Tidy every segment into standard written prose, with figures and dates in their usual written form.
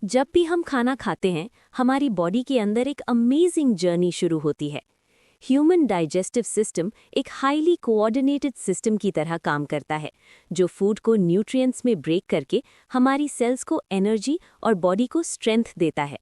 जब भी हम खाना खाते हैं, हमारी बॉडी के अंदर एक अमेजिंग जर्नी शुरू होती है। ह्यूमन डाइजेस्टिव सिस्टम एक हाईली कोऑर्डिनेटेड सिस्टम की तरह काम करता है, जो फूड को न्यूट्रिएंट्स में ब्रेक करके हमारी सेल्स को एनर्जी और बॉडी को स्ट्रेंथ देता है।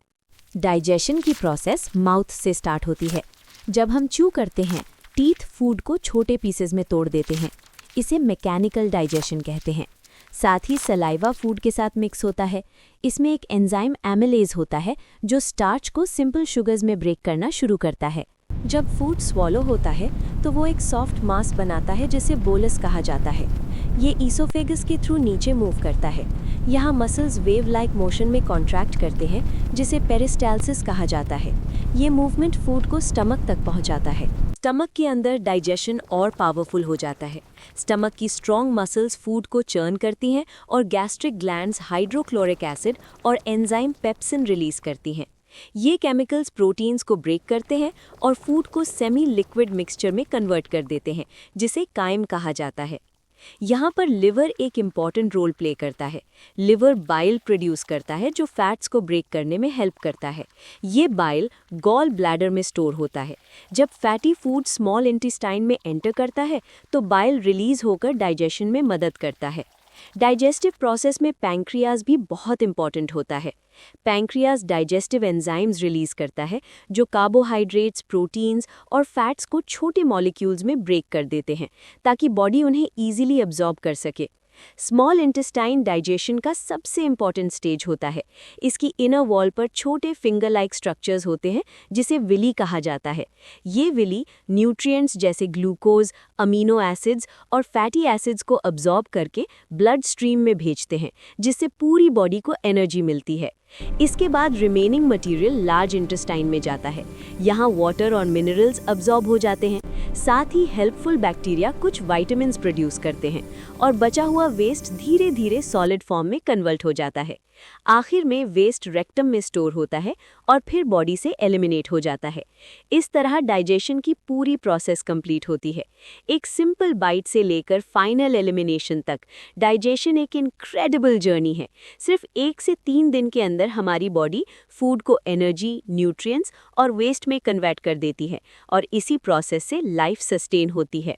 डाइजेशन की प्रोसेस माउथ से स्टार्ट होती है। जब हम च्यू करते हैं, टीथ फूड को छोटे पीसेस में तोड़ देते हैं। इसे मैकेनिकल डाइजेशन कहते हैं। साथ ही सलाइवा फूड के साथ मिक्स होता है। इसमें एक एंजाइम एमिलेज होता है जो स्टार्च को सिंपल शुगर्स में ब्रेक करना शुरू करता है। जब फूड स्वॉलो होता है तो वो एक सॉफ्ट मास बनाता है जिसे बोलस कहा जाता है। ये ईसोफेगस के थ्रू नीचे मूव करता है। यहाँ मसल्स वेव लाइक मोशन में कॉन्ट्रैक्ट करते हैं जिसे पेरिस्टाल्सिस कहा जाता है। ये मूवमेंट फूड को स्टमक तक पहुँचाता है। स्टमक के अंदर डाइजेशन और पावरफुल हो जाता है। स्टमक की स्ट्रॉन्ग मसल्स फूड को चर्न करती हैं और गैस्ट्रिक ग्लैंड्स हाइड्रोक्लोरिक एसिड और एंजाइम पेप्सिन रिलीज करती हैं। ये केमिकल्स प्रोटीन्स को ब्रेक करते हैं और फूड को सेमी लिक्विड मिक्सचर में कन्वर्ट कर देते हैं, जिसे काइम कहा जाता है। यहाँ पर लिवर एक इम्पॉर्टेंट रोल प्ले करता है। लिवर बाइल प्रोड्यूस करता है जो फैट्स को ब्रेक करने में हेल्प करता है। ये बाइल गॉल ब्लैडर में स्टोर होता है। जब फैटी फूड स्मॉल इंटेस्टाइन में एंटर करता है तो बाइल रिलीज होकर डाइजेशन में मदद करता है। डाइजेस्टिव प्रोसेस में पैंक्रियाज भी बहुत इंपॉर्टेंट होता है। पैंक्रियाज डाइजेस्टिव एंजाइम्स रिलीज करता है जो कार्बोहाइड्रेट्स, प्रोटीन्स और फैट्स को छोटे मॉलिक्यूल्स में ब्रेक कर देते हैं ताकि बॉडी उन्हें ईजिली अब्जॉर्ब कर सके। स्मॉल इंटेस्टाइन डाइजेशन का सबसे इंपॉर्टेंट स्टेज होता है। इसकी इनर वॉल पर छोटे फिंगर लाइक स्ट्रक्चर्स होते हैं जिसे विली कहा जाता है। ये विली न्यूट्रिएंट्स जैसे ग्लूकोज, अमीनो एसिड्स और फैटी एसिड्स को अब्जॉर्ब करके ब्लड स्ट्रीम में भेजते हैं, जिससे पूरी बॉडी को एनर्जी मिलती है। इसके बाद रिमेनिंग मटेरियल लार्ज इंटेस्टाइन में जाता है। यहाँ वाटर और मिनरल्स अब्जॉर्ब हो जाते हैं। साथ ही हेल्पफुल बैक्टीरिया कुछ विटामिन्स प्रोड्यूस करते हैं और बचा हुआ वेस्ट धीरे धीरे सॉलिड फॉर्म में कन्वर्ट हो जाता है। आखिर में वेस्ट रेक्टम में स्टोर होता है और फिर बॉडी से एलिमिनेट हो जाता है। इस तरह डाइजेशन की पूरी प्रोसेस कंप्लीट होती है। एक सिंपल बाइट से लेकर फाइनल एलिमिनेशन तक डाइजेशन एक इनक्रेडिबल जर्नी है। सिर्फ 1 से 3 दिन के अंदर हमारी बॉडी फूड को एनर्जी, न्यूट्रिएंट्स और वेस्ट में कन्वर्ट कर देती है और इसी प्रोसेस से लाइफ सस्टेन होती है।